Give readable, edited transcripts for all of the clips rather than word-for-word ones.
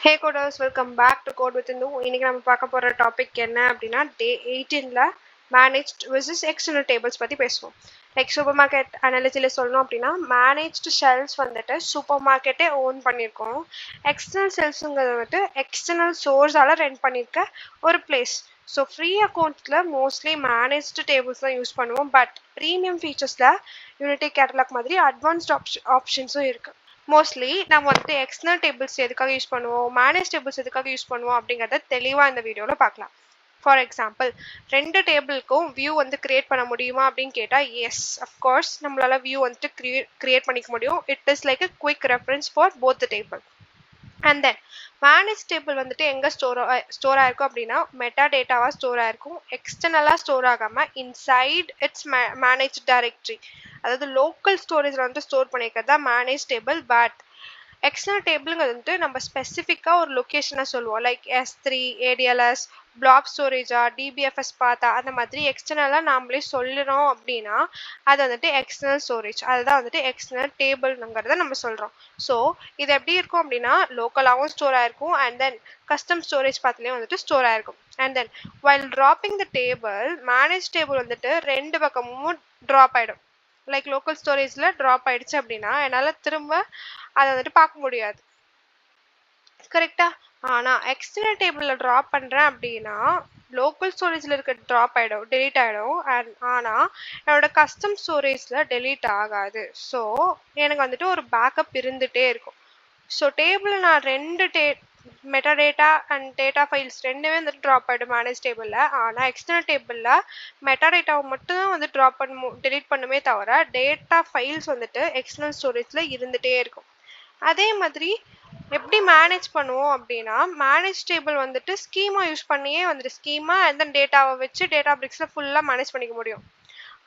Hey coders, welcome back to Code with Indu. இன்னைக்கு நம்ம பார்க்க போற டாபிக் என்ன அப்படின்னா டே 18ல மேனேஜ்ட் வெர்சஸ் எக்ஸ்டர்னல் டேபிள்ஸ் பத்தி பேசுவோம். லைக் சூப்பர் மார்க்கெட் அனாலஜில சொல்லணும் அப்படின்னா மேனேஜ்டு ஷெல்ஸ் வந்துட்டு சூப்பர் மார்க்கெட்டே ஓன் பண்ணியிருக்கோம். எக்ஸ்டர்னல் ஷெல்ஸுங்கிறது வந்துட்டு எக்ஸ்டர்னல் சோர்ஸால ரெண்ட் பண்ணியிருக்க ஒரு பிளேஸ். ஸோ ஃப்ரீ அக்கௌண்ட்ஸில் மோஸ்ட்லி மேனேஜ்டு டேபிள்ஸ் தான் யூஸ் பண்ணுவோம். பட் ப்ரீமியம் ஃபீச்சர்ஸில் யூனிட்டி கேட்டலாக் மாதிரி அட்வான்ஸ்ட் ஆப்ஷன்ஸும் இருக்குது. மோஸ்ட்லி நம்ம வந்துட்டு எக்ஸ்டர்னல் டேபிள்ஸ் எதுக்காக யூஸ் பண்ணுவோம், மேனேஜ் டேபிள்ஸ் எதுக்காக யூஸ் பண்ணுவோம் அப்படிங்கிறத தெளிவாக இந்த வீடியோவில் பார்க்கலாம். ஃபார் எக்ஸாம்பிள், ரெண்டு டேபிளுக்கும் வியூ வந்து கிரியேட் பண்ண முடியுமா அப்படின்னு கேட்டால் எஸ், அஃப்கோர்ஸ் நம்மளால வியூ வந்துட்டு கிரியேட் பண்ணிக்க முடியும். It is like a quick reference for both the table. And then manage table வந்துட்டு எங்கே ஸ்டோர் ஆயிருக்கும் அப்படின்னா மெட்டா டேட்டாவாக ஸ்டோர் ஆயிருக்கும். எக்ஸ்டர்னலாக ஸ்டோர் ஆகாமல் இன்சைட் இட்ஸ் மேனேஜ் டைரக்டரி, அதாவது லோக்கல் ஸ்டோரேஜில் வந்துட்டு ஸ்டோர் பண்ணிக்கிறது தான் மேனேஜ் டேபிள். பட் எக்ஸ்டர்னல் டேபிளுங்கிறது வந்துட்டு நம்ம ஸ்பெசிஃபிக்காக ஒரு லொக்கேஷனை சொல்லுவோம். லைக் S3, ADLS, பிளாக் ஸ்டோரேஜா, DBFS பார்த்தா அந்த மாதிரி எக்ஸ்டர்னலாக நாமளே சொல்லுறோம் அப்படின்னா அது வந்துட்டு எக்ஸ்டர்னல் ஸ்டோரேஜ், அதுதான் வந்துட்டு எக்ஸ்டர்னல் டேபிள்ங்கிறத நம்ம சொல்கிறோம். ஸோ இது எப்படி இருக்கும் அப்படின்னா லோக்கலாகவும் ஸ்டோர் ஆயிருக்கும் அண்ட் தென் கஸ்டம் ஸ்டோரேஜ் பார்த்துலேயும் வந்துட்டு ஸ்டோர் ஆயிருக்கும். And then while dropping the table, manage table வந்துட்டு ரெண்டு பக்கமும் ட்ராப் ஆகிடும். லைக் லோக்கல் ஸ்டோரேஜில் ட்ராப் ஆயிடுச்சு அப்படின்னா என்னால் திரும்ப அதை வந்துட்டு பார்க்க முடியாது, கரெக்டா? ஆனால் எக்ஸ்டர்னல் டேபிளில் ட்ராப் பண்ணுறேன் அப்படின்னா லோக்கல் ஸ்டோரேஜில் இருக்க ட்ராப் ஆகிடும், டெலீட் ஆகிடும். ஆனால் என்னோட கஸ்டம் ஸ்டோரேஜில் டெலீட் ஆகாது. ஸோ எனக்கு வந்துட்டு ஒரு பேக்கப் இருந்துகிட்டே இருக்கும். ஸோ டேபிளில் நான் ரெண்டு meta data and data files ரெண்டுமே வந்துட்டு ட்ராப் ஆகிடும் மேனேஜ் டேபிளில். ஆனால் எக்ஸ்டர்னல் டேபிளில் மெட்டா டேட்டாவை மட்டும் தான் வந்து ட்ராப் டெலீட் பண்ணுமே தவிர டேட்டா ஃபைல்ஸ் வந்துட்டு எக்ஸ்டர்னல் ஸ்டோரேஜில் இருந்துகிட்டே இருக்கும். அதே மாதிரி எப்படி மேனேஜ் பண்ணுவோம் அப்படின்னா மேனேஜ் டேபிள் வந்துட்டு ஸ்கீமா யூஸ் பண்ணியே வந்துட்டு ஸ்கீமா அண்ட் தென் டேட்டாவை வச்சு டேட்டா பிரிக்ஸில் ஃபுல்லாக மேனேஜ் பண்ணிக்க முடியும்.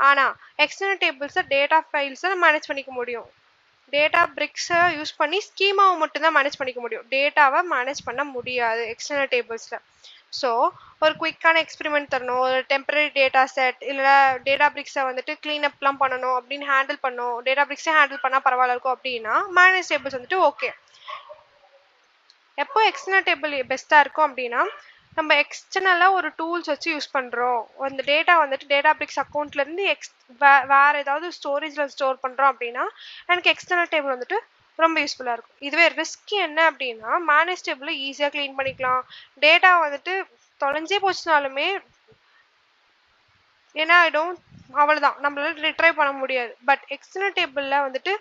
ஆனால் எக்ஸ்டர்னல் டேபிள்ஸை டேட்டா ஃபைல்ஸை மேனேஜ் பண்ணிக்க முடியும். டேட்டா பிரிக்ஸை யூஸ் பண்ணி ஸ்கீமாவை மட்டும்தான் மேனேஜ் பண்ணிக்க முடியும், டேட்டாவை மேனேஜ் பண்ண முடியாது எக்ஸ்டர்னல் டேபிள்ஸில். ஸோ ஒரு குயிக்கான எக்ஸ்பெரிமெண்ட் தரணும், ஒரு டெம்பரரி டேட்டா செட் இல்லை டேட்டா பிரிக்ஸை வந்துட்டு க்ளீன் அப்லாம் பண்ணணும் அப்படின்னு ஹேண்டில் பண்ணணும், டேட்டா பிரிக்ஸே ஹேண்டில் பண்ணால் பரவாயில்ல இருக்கும் அப்படின்னா மேனேஜ் டேபிள்ஸ் வந்துட்டு ஓகே. எப்போ எக்ஸ்டர்னல் டேபிள் பெஸ்ட்டாக இருக்கும் அப்படின்னா நம்ம எக்ஸ்டர்னலாக ஒரு டூல்ஸ் வச்சு யூஸ் பண்ணுறோம், அந்த டேட்டா வந்துட்டு டேட்டா பிரிக்ஸ் அக்கௌண்ட்லேருந்து வேறு ஏதாவது ஸ்டோரேஜில் ஸ்டோர் பண்ணுறோம் அப்படின்னா எனக்கு எக்ஸ்டர்னல் டேபிள் வந்துட்டு ரொம்ப யூஸ்ஃபுல்லாக இருக்கும். இதுவே ரிஸ்க் என்ன அப்படின்னா மேனேஜ் டேபிளில் ஈஸியாக க்ளீன் பண்ணிக்கலாம். டேட்டா வந்துட்டு தொலைஞ்சே போச்சுனாலுமே ஏன்னா அவ்வளோதான், நம்மளால ரிட்ரைவ் பண்ண முடியாது. பட் எக்ஸ்டர்னல் டேபிளில் வந்துட்டு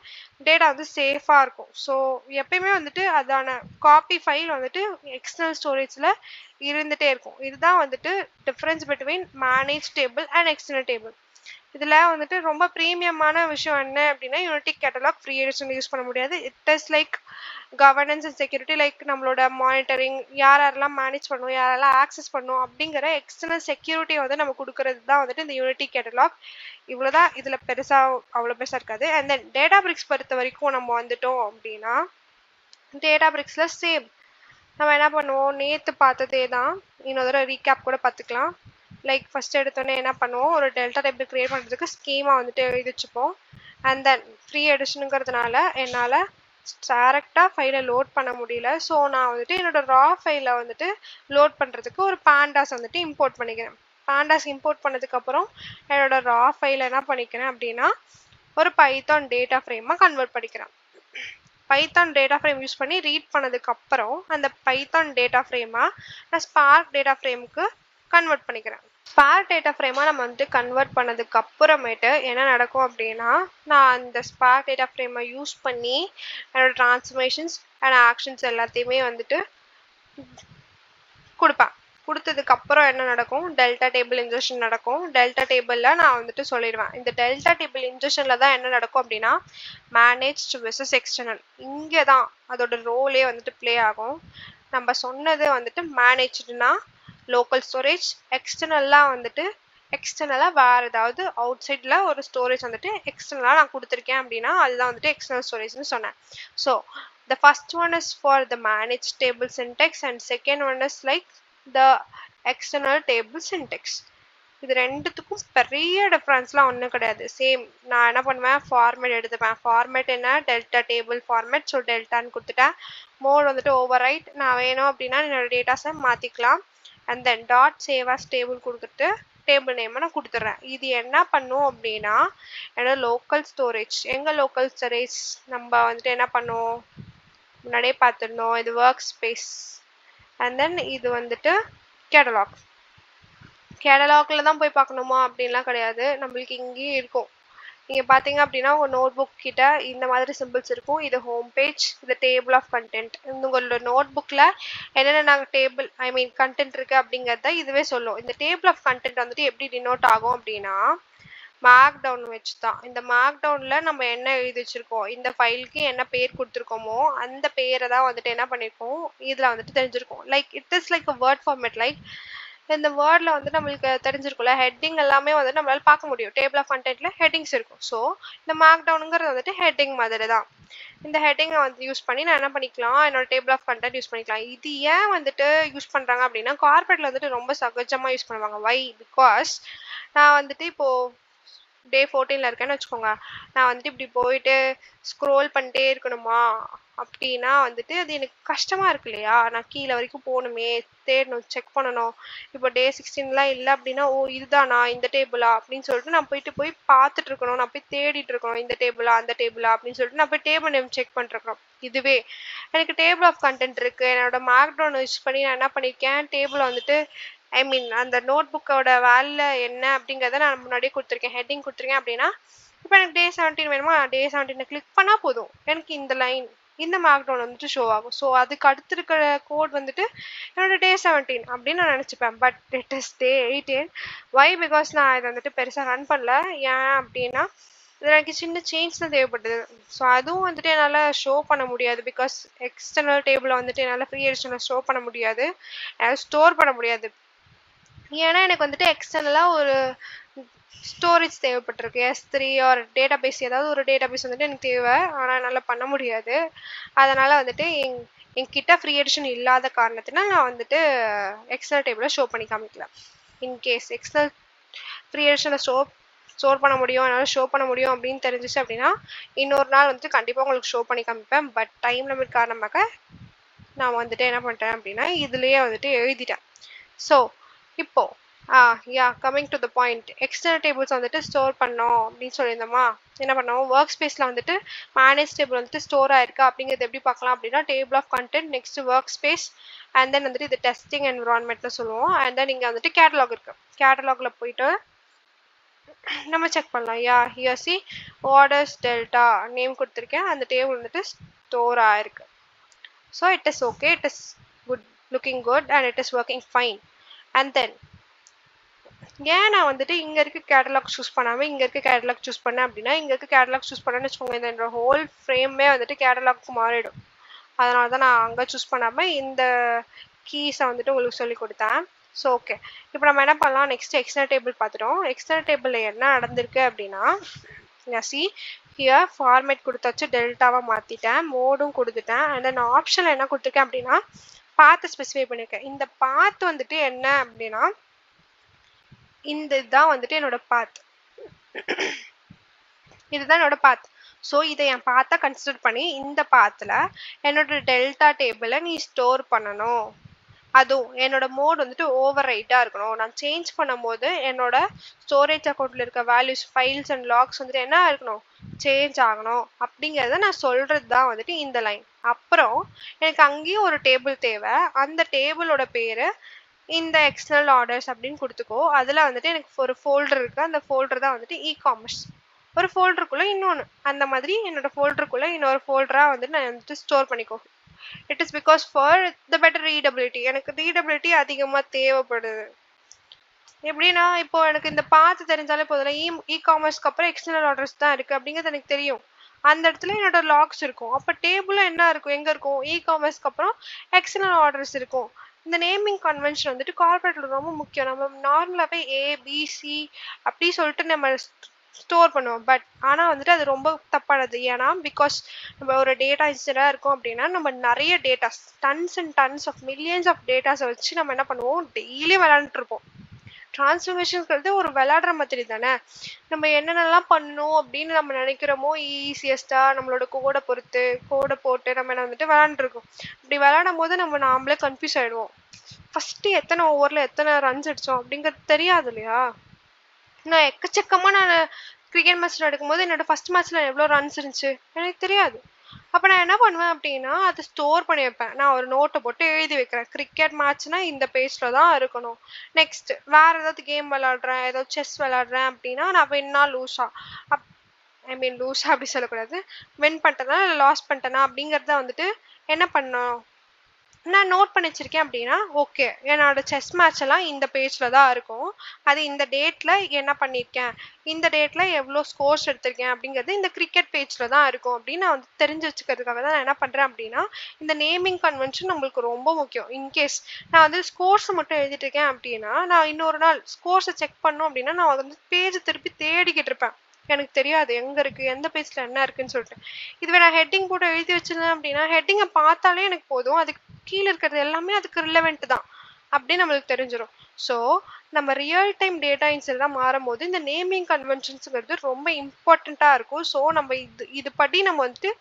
டேட்டா வந்து சேஃபாக இருக்கும். ஸோ எப்பயுமே வந்துட்டு அதான காப்பி ஃபைல் வந்துட்டு எக்ஸ்டர்னல் ஸ்டோரேஜில் இருந்துகிட்டே இருக்கும். இதுதான் வந்துட்டு difference between manage table and external table. இதில் வந்துட்டு ரொம்ப ப்ரீமியமான விஷயம் என்ன அப்படின்னா unity catalogue free edition use பண்ண முடியாது. It is like governance and security, like நம்மளோட மானிட்டரிங், யாரெல்லாம் மேனேஜ் பண்ணணும், யாரெல்லாம் ஆக்சஸ் பண்ணணும் அப்படிங்கிற எக்ஸ்டர்னல் செக்யூரிட்டியை வந்து நம்ம கொடுக்கறது தான் வந்துட்டு இந்த யூனிட்டி கேட்டலாக். இவ்வளோதான், இதில் அவ்வளோ பெருசாக இருக்காது. அண்ட் தென் டேட்டா பிரிக்ஸ் பொறுத்த வரைக்கும் நம்ம வந்துட்டோம் அப்படின்னா டேட்டா பிரிக்ஸில் சேம் நம்ம என்ன பண்ணுவோம், நேற்று பார்த்ததே தான் இன்னொரு தடவை ரீகேப் கூட பார்த்துக்கலாம். லைக் ஃபஸ்ட் எடுத்தோடனே என்ன பண்ணுவோம், ஒரு டெல்டா டேபிள் கிரியேட் பண்ணுறதுக்கு ஸ்கீமா வந்துட்டு எழுதி வச்சுப்போம். அண்ட் தென் ஃப்ரீ எடிஷனுங்கிறதுனால என்னால் டேரெக்டாக ஃபைலை லோட் பண்ண முடியல. ஸோ நான் வந்துட்டு என்னோட ரா ஃபைலை வந்துட்டு லோட் பண்ணுறதுக்கு ஒரு பேண்டாஸ் வந்துட்டு இம்போர்ட் பண்ணிக்கிறேன். பேண்டாஸ் இம்போர்ட் பண்ணதுக்கப்புறம் என்னோட ரா ஃபைலை என்ன பண்ணிக்கிறேன் அப்படின்னா ஒரு பைத்தான் டேட்டா ஃப்ரேமாக கன்வெர்ட் பண்ணிக்கிறேன். பைத்தான் டேட்டா ஃப்ரேம் யூஸ் பண்ணி ரீட் பண்ணதுக்கப்புறம் அந்த பைத்தான் டேட்டா ஃப்ரேமாக நான் ஸ்பார்க் டேட்டா ஃப்ரேமுக்கு கன்வெர்ட் பண்ணிக்கிறேன். ஸ்பார்க் டேட்டா ஃப்ரேமாக நம்ம வந்துட்டு கன்வெர்ட் பண்ணதுக்கு அப்புறமேட்டு என்ன நடக்கும் அப்படின்னா நான் அந்த ஸ்பார்க் டேட்டா ஃப்ரேமை யூஸ் பண்ணி என்னோட டிரான்ஸ்ஃபர்மேஷன்ஸ் அண்ட் ஆக்ஷன்ஸ் எல்லாத்தையுமே வந்துட்டு கொடுத்ததுக்கு அப்புறம் என்ன நடக்கும், டெல்டா டேபிள் இன்ஜெக்ஷன் நடக்கும். டெல்டா டேபிளில் நான் வந்துட்டு சொல்லிடுவேன், இந்த டெல்டா டேபிள் இன்ஜெக்ஷனில் தான் என்ன நடக்கும் அப்படின்னா மேனேஜ் வெர்சஸ் எக்ஸ்டர்னல், இங்கே தான் அதோட ரோலே வந்துட்டு ப்ளே ஆகும். நம்ம சொன்னது வந்துட்டு மேனேஜ்டுனா லோக்கல் ஸ்டோரேஜ், எக்ஸ்டர்னல்லாம் வந்துட்டு எக்ஸ்டர்னலாக வேறு ஏதாவது அவுட் சைடில் ஒரு ஸ்டோரேஜ் வந்துட்டு எக்ஸ்டர்னலாக நான் கொடுத்துருக்கேன் அப்படின்னா அதுதான் வந்துட்டு எக்ஸ்டர்னல் ஸ்டோரேஜ்னு சொன்னேன். So the first one is for the managed table syntax and second one is like the external table syntax. இது ரெண்டுத்துக்கும் பெரிய டிஃப்ரென்ஸ்லாம் ஒன்றும் கிடையாது. சேம் நான் என்ன பண்ணுவேன், ஃபார்மேட் எடுத்துப்பேன். ஃபார்மேட் என்ன, டெல்டா டேபிள் ஃபார்மேட். ஸோ டெல்டான்னு கொடுத்துட்டேன். மோட் வந்துட்டு ஓவர் ரைட். நான் வேணும் அப்படின்னா என்னோட டேட்டாஸை மாற்றிக்கலாம். And then dot save as table கொடுத்துட்டு டேபிள் நேமை நான் கொடுத்துட்றேன். இது என்ன பண்ணும் அப்படின்னா என்னோட லோக்கல் ஸ்டோரேஜ். எங்கள் லோக்கல் ஸ்டோரேஜ் நம்ம வந்துட்டு என்ன பண்ணுவோம், முன்னாடியே பார்த்துருந்தோம். இது ஒர்க் ஸ்பேஸ். அண்ட் தென் இது வந்துட்டு கேட்டலாக். கேட்டலாக்ல தான் போய் பார்க்கணுமா அப்படின்லாம் கிடையாது, நம்மளுக்கு இங்கேயும் இருக்கும். நீங்கள் பார்த்தீங்க அப்படின்னா உங்கள் நோட் புக் கிட்ட இந்த மாதிரி சிம்பிள்ஸ் இருக்கும். இது ஹோம் பேஜ், இது டேபிள் ஆஃப் கண்டென்ட். உங்களோட நோட் புக்கில் என்னென்ன நாங்கள் டேபிள் கண்டென்ட் இருக்குது அப்படிங்கிறத இதுவே சொல்லும். இந்த டேபிள் ஆஃப் கண்டென்ட் வந்துட்டு எப்படி டினோட் ஆகும் அப்படின்னா மார்க் டவுன் வச்சு தான். இந்த மார்க் டவுனில் நம்ம என்ன எழுதி வச்சுருக்கோம், இந்த ஃபைலுக்கு என்ன பேர் கொடுத்துருக்கோமோ அந்த பேரை தான் வந்துட்டு என்ன பண்ணியிருக்கோம் இதில் வந்துட்டு தெரிஞ்சிருக்கோம். Like it is like a word format. Like இந்த வேர்டில் வந்து நம்மளுக்கு தெரிஞ்சிருக்கும்ல, ஹெட்டிங் எல்லாமே வந்துட்டு நம்மளால பார்க்க முடியும். டேபிள் ஆஃப் கண்டென்ட்ல ஹெட்டிங்ஸ் இருக்கும். ஸோ இந்த மார்க் டவுனுங்கிறது வந்துட்டு ஹெட்டிங் மாதிரி தான். இந்த ஹெட்டிங்கை வந்து யூஸ் பண்ணி நான் என்ன பண்ணிக்கலாம், என்னோட டேபிள் ஆஃப் கண்டென்ட் யூஸ் பண்ணிக்கலாம். இது ஏன் வந்துட்டு யூஸ் பண்ணுறாங்க அப்படின்னா கார்பரேட்டில் வந்துட்டு ரொம்ப சகஜமாக யூஸ் பண்ணுவாங்க. வை? பிகாஸ் நான் வந்துட்டு இப்போது டே 14 இருக்கேன்னு வச்சுக்கோங்க. நான் வந்துட்டு இப்படி போயிட்டு ஸ்க்ரோல் பண்ணிட்டே இருக்கணுமா அப்படின்னா வந்துட்டு அது எனக்கு கஷ்டமாக இருக்கு இல்லையா. நான் கீழே வரைக்கும் போகணுமே, தேடணும், செக் பண்ணணும். இப்போ டே 16லாம் இல்லை அப்படின்னா ஓ இதுதானா இந்த டேபிளா அப்படின்னு சொல்லிட்டு நான் போய் பார்த்துட்டு இருக்கணும். நான் போய் தேடிட்டு இருக்கணும், இந்த டேபிளா அந்த டேபிளா அப்படின்னு சொல்லிட்டு நான் போய் டேபிள் நேம் செக் பண்ணிருக்கணும். இதுவே எனக்கு டேபிள் ஆஃப் கண்டென்ட் இருக்குது, என்னோட மார்க் டவுன் யூஸ் பண்ணி நான் என்ன பண்ணியிருக்கேன், டேபிள் வந்துட்டு அந்த நோட் புக்கோட வேலை என்ன அப்படிங்கிறத நான் முன்னாடியே கொடுத்துருக்கேன், ஹெட்டிங் கொடுத்துருக்கேன். அப்படின்னா இப்போ எனக்கு டே 17 வேணுமா, டே 17 கிளிக் பண்ணால் போதும், எனக்கு இந்த லைன் இந்த மார்க் டவுன் வந்துட்டு ஷோ ஆகும். ஸோ அதுக்கு அடுத்து இருக்கிற கோட் வந்துட்டு என்னோட டே 17 அப்படின்னு நான் நினச்சிப்பேன். But it is day 18. Why? Because நான் இதை வந்துட்டு பெருசாக ரன் பண்ணல. ஏன் அப்படின்னா இதில் எனக்கு சின்ன சேஞ்ச் தான் தேவைப்படுது. ஸோ அதுவும் வந்துட்டு என்னால் ஷோ பண்ண முடியாது. பிகாஸ் எக்ஸ்டர்னல் டேபிளில் வந்துட்டு என்னால் ஃப்ரீ எடிஷனில் ஷோ பண்ண முடியாது, என்னால் ஸ்டோர் பண்ண முடியாது. ஏன்னா எனக்கு வந்துட்டு எக்ஸ்டர்னலாக ஒரு ஸ்டோரேஜ் தேவைப்பட்டிருக்கு. S3 or data base ஒரு டேட்டா பேஸ் வந்துட்டு எனக்கு தேவை. ஆனால் என்னால் பண்ண முடியாது. அதனால் வந்துட்டு என்கிட்ட ஃப்ரீ எடிஷன் இல்லாத காரணத்தினால் நான் வந்துட்டு எக்ஸ்டர்னல் டேபிளை ஷோ பண்ணி காமிக்கல. இன்கேஸ் எக்ஸ்டர்னல் ஃப்ரீ எடிஷனில் ஸ்டோர் பண்ண முடியும், என்னால் ஷோ பண்ண முடியும் அப்படின்னு தெரிஞ்சிச்சு அப்படின்னா இன்னொரு நாள் வந்துட்டு கண்டிப்பாக உங்களுக்கு ஷோ பண்ணி காமிப்பேன். பட் டைம் லிமிட் காரணமாக நான் வந்துட்டு என்ன பண்ணிட்டேன் அப்படின்னா இதுலேயே வந்துட்டு எழுதிட்டேன். ஸோ இப்போ coming to the point, external tables வந்துட்டு ஸ்டோர் பண்ணோம் அப்படின்னு சொல்லியிருந்தோமா. என்ன பண்ணோம், ஒர்க் ஸ்பேஸில் வந்துட்டு மேனேஜ் டேபிள் வந்துட்டு ஸ்டோர் ஆயிருக்கு அப்படிங்கிறது எப்படி பார்க்கலாம் அப்படின்னா table of content, next work space, and then வந்துட்டு இது டெஸ்டிங் என்விரான்மெண்ட்ல சொல்லுவோம். அண்ட் தென் இங்கே வந்துட்டு கேட்டலாக் இருக்கு. கேட்டலாக்ல போயிட்டு நம்ம செக் பண்ணலாம். Here C orders delta name கொடுத்துருக்கேன், அந்த டேபிள் வந்துட்டு ஸ்டோர் ஆயிருக்கு. So it is okay, it is good, looking good and it is working fine. And then ஏன் நான் வந்துட்டு இங்கே இருக்க கேட்டலாக் சூஸ் பண்ணாமல் இங்கே இருக்க கேட்டலாக் சூஸ் பண்ணேன் அப்படின்னா இங்கே இருக்க கேட்டலாக் சூஸ் பண்ணேன்னு வச்சுக்கோங்க, இந்த ஹோல் ஃப்ரேமே வந்துட்டு கேட்டலாக்கு மாறிடும். அதனால தான் நான் அங்கே சூஸ் பண்ணாமல் இந்த கீஸை வந்துட்டு உங்களுக்கு சொல்லி கொடுத்தேன். ஸோ ஓகே, இப்போ நம்ம என்ன பண்ணலாம், நெக்ஸ்ட் எக்ஸ்டர்னல் டேபிள் பார்த்துட்டோம். எக்ஸ்டர்னல் டேபிளில் என்ன நடந்திருக்கு அப்படின்னா சி ஹியர் ஃபார்மேட் கொடுத்தாச்சு, டெல்டாவை மாற்றிட்டேன், மோடும் கொடுத்துட்டேன். அண்ட் தென் ஆப்ஷனில் என்ன கொடுத்துருக்கேன் அப்படின்னா பாத்தை ஸ்பெசிஃபை பண்ணியிருக்கேன். இந்த பாத் வந்துட்டு என்ன அப்படின்னா இந்த இதுதான் வந்துட்டு என்னோட பாத், இதுதான் என்னோட பாத். ஸோ இதை என் பாத்தை கன்சிடர் பண்ணி இந்த பாத்தில் என்னோட டெல்டா டேபிளை நீ ஸ்டோர் பண்ணணும். அதுவும் என்னோட மோட் வந்துட்டு ஓவர் ரைட்டாக இருக்கணும். நான் சேஞ்ச் பண்ணும் போது என்னோட ஸ்டோரேஜ் அக்கௌண்ட்டில் இருக்க வேல்யூஸ், ஃபைல்ஸ் அண்ட் லாக்ஸ் வந்துட்டு என்ன இருக்கணும், சேஞ்ச் ஆகணும். அப்படிங்கிறத நான் சொல்கிறது தான் வந்துட்டு இந்த லைன். அப்புறம் எனக்கு அங்கேயும் ஒரு டேபிள் தேவை, அந்த டேபிளோட பேர் இந்த எக்ஸ்டர்னல் ஆர்டர்ஸ் அப்படின்னு கொடுத்துக்கோ. அதில் வந்துட்டு எனக்கு ஒரு ஃபோல்டர் இருக்குது, அந்த ஃபோல்டர் தான் வந்துட்டு இ-காமர்ஸ். ஒரு ஃபோல்டருக்குள்ளே இன்னொன்று, அந்த மாதிரி என்னோடய ஃபோல்டருக்குள்ளே இன்னொரு ஃபோல்டராக வந்துட்டு நான் வந்துட்டு ஸ்டோர் பண்ணிக்கோ. It is because for the better readability. எனக்கு ரீடபிலிட்டி அதிகமாக தேவைப்படுது. எப்படின்னா இப்போ எனக்கு இந்த பார்த்து தெரிஞ்சாலே போதும், இ-காமர்ஸ்க்கு அப்புறம் எக்ஸ்டர்னல் ஆர்டர்ஸ் தான் இருக்குது அப்படிங்கிறது எனக்கு தெரியும். அந்த இடத்துல என்னோட லாக்ஸ் இருக்கும். அப்போ டேபிளில் என்ன இருக்கும், எங்கே இருக்கும், இ-காமர்ஸ்க்கு அப்புறம் எக்ஸ்டர்னல் ஆர்டர்ஸ் இருக்கும். இந்த நேமிங் கன்வென்ஷன் வந்துட்டு கார்பரேட்டில் ரொம்ப முக்கியம். நம்ம நார்மலாகவே ABC அப்படி சொல்லிட்டு நம்ம ஸ்டோர் பண்ணுவோம். பட் ஆனால் வந்துட்டு அது ரொம்ப தப்பானது. ஏன்னா பிகாஸ் நம்ம ஒரு டேட்டா இன்ஜினியராக இருக்கோம் அப்படின்னா நம்ம நிறைய datas, tons and tons of millions of டேட்டாஸை வச்சு நம்ம என்ன பண்ணுவோம், டெய்லியும் விளையாண்டுட்டு இருப்போம். டிரான்ஸ்ஃபர்மேஷன்ஸ்ங்கிறது ஒரு விளையாடுற மாதிரி தானே. நம்ம என்னென்னலாம் பண்ணணும் அப்படின்னு நம்ம நினைக்கிறோமோ ஈஸியஸ்ட்டாக நம்மளோட கோடை போட்டு நம்ம என்ன வந்துட்டு விளாண்டுருக்கோம். இப்படி விளையாடும் போது நாமளே கன்ஃபியூஸ் ஆகிடுவோம். ஃபஸ்ட்டு எத்தனை ஓவரில் எத்தனை ரன்ஸ் அடித்தோம் அப்படிங்கிறது தெரியாது இல்லையா. நான் எக்கச்சக்கமாக கிரிக்கெட் மேட்ச் நடக்கும்போது என்னோட ஃபஸ்ட் மேட்ச்சில் எவ்வளோ ரன்ஸ் இருந்துச்சு எனக்கு தெரியாது. அப்போ நான் என்ன பண்ணுவேன் அப்படின்னா அதை ஸ்டோர் பண்ணி வைப்பேன். நான் ஒரு நோட்டை போட்டு எழுதி வைக்கிறேன். கிரிக்கெட் மேட்ச்னா இந்த பேஜில் தான் இருக்கணும். நெக்ஸ்ட் வேறு ஏதாவது கேம் விளாட்றேன், ஏதாவது செஸ் விளாட்றேன் அப்படின்னா நான் வின்னா லூஸா லூஸா அப்படி சொல்லக்கூடாது. வின் பண்ணிட்டேனா இல்லை லாஸ் பண்ணிட்டேனா அப்படிங்கிறத வந்துட்டு என்ன பண்ணணும், நான் நோட் பண்ணி வச்சிருக்கேன் அப்படின்னா ஓகே என்னோட செஸ் மேட்ச் எல்லாம் இந்த பேஜில் தான் இருக்கும். அது இந்த டேட்டில் என்ன பண்ணியிருக்கேன், இந்த டேட்டில் எவ்வளோ ஸ்கோர்ஸ் எடுத்திருக்கேன் அப்படிங்கிறது இந்த கிரிக்கெட் பேஜில் தான் இருக்கும் அப்படின்னு நான் வந்து தெரிஞ்சு வச்சுக்கிறதுக்காக தான் நான் என்ன பண்ணுறேன் அப்படின்னா இந்த நேமிங் கன்வென்ஷன் நம்மளுக்கு ரொம்ப முக்கியம். இன்கேஸ் நான் வந்து ஸ்கோர்ஸை மட்டும் எழுதிட்டு இருக்கேன் அப்படின்னா நான் இன்னொரு நாள் ஸ்கோர்ஸை செக் பண்ணோம் அப்படின்னா நான் வந்து பேஜை திருப்பி தேடிக்கிட்டு இருப்பேன். எனக்கு தெரியாது எங்கே இருக்குது எந்த பேஜில் என்ன இருக்குன்னு சொல்லிட்டு. இதுவே நான் ஹெட்டிங் போட்டு எழுதி வச்சிருந்தேன் அப்படின்னா ஹெட்டிங்கை பார்த்தாலே எனக்கு போதும், அதுக்கு கீழே இருக்கிறது எல்லாமே அதுக்கு ரிலவெண்ட் தான் அப்படின்னு நம்மளுக்கு தெரிஞ்சிடும். ஸோ நம்ம ரியல் டைம் டேட்டா இன்செல்லாம் மாறும் போது இந்த நேமிங் கன்வென்ஷன்ஸுங்கிறது ரொம்ப இம்பார்ட்டண்ட்டாக இருக்கும். ஸோ நம்ம இது படி நம்ம வந்துட்டு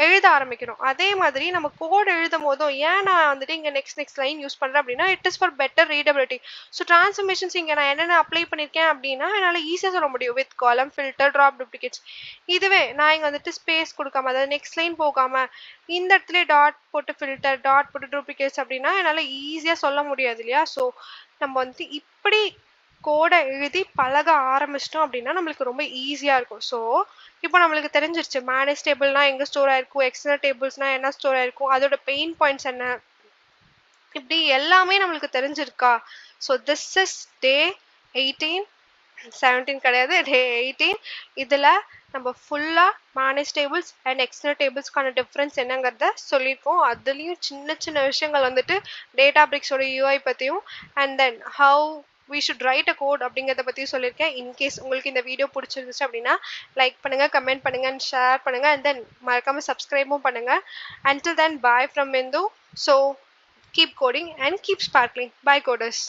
எழுத ஆரம்பிக்கணும். அதே மாதிரி நம்ம கோட் எழுதும் போதும் ஏன் நான் வந்துட்டு இங்கே நெக்ஸ்ட் லைன் யூஸ் பண்ணுறேன் அப்படின்னா it is for better readability. So transformations இங்கே நான் என்னென்ன அப்ளை பண்ணியிருக்கேன் அப்படின்னா என்னால் ஈஸியாக சொல்ல முடியும் வித் காலம் ஃபில்டர் ட்ராப் டூப்ளிகேட்ஸ். இதுவே நான் இங்கே வந்துட்டு ஸ்பேஸ் கொடுக்காம அதாவது நெக்ஸ்ட் லைன் போகாமல் இந்த இடத்துல டாட் போட்டு ஃபில்டர் டாட் போட்டு டூப்ளிகேட்ஸ் அப்படின்னா என்னால் ஈஸியாக சொல்ல முடியாது இல்லையா. ஸோ நம்ம வந்துட்டு இப்படி கோடை எழுதி பழக ஆரம்பிச்சிட்டோம் அப்படின்னா நம்மளுக்கு ரொம்ப ஈஸியாக இருக்கும். ஸோ இப்போ நம்மளுக்கு தெரிஞ்சிருச்சு மேனேஜ் டேபிள்னா எங்கே ஸ்டோர் ஆயிருக்கும், எக்ஸ்டர்னல் டேபிள்ஸ்னா என்ன ஸ்டோர் ஆயிருக்கும், அதோட பெயின் பாயிண்ட்ஸ் என்ன, இப்படி எல்லாமே நம்மளுக்கு தெரிஞ்சிருக்கா. ஸோ திஸ் இஸ் டே 18 17 கிடையாது, டே 18. இதில் நம்ம ஃபுல்லாக மேனேஜ் டேபிள்ஸ் அண்ட் எக்ஸ்டர்னல் டேபிள்ஸ்க்கான டிஃப்ரென்ஸ் என்னங்கிறத சொல்லியிருக்கோம். அதுலேயும் சின்ன சின்ன விஷயங்கள் வந்துட்டு டேட்டா பிரிக்ஸோட யூஐ பற்றியும் and then how we should write a code அப்படிங்கிறத பற்றியும் சொல்லியிருக்கேன். இன்கேஸ் உங்களுக்கு இந்த வீடியோ பிடிச்சிருந்துச்சு அப்படின்னா லைக் பண்ணுங்கள், கமெண்ட் பண்ணுங்கள் அண்ட் ஷேர் பண்ணுங்கள் அண்ட் தென் மறக்காமல் சப்ஸ்கிரைபும் பண்ணுங்கள். Until then, bye from Bindu. So keep coding and keep sparkling. Bye coders.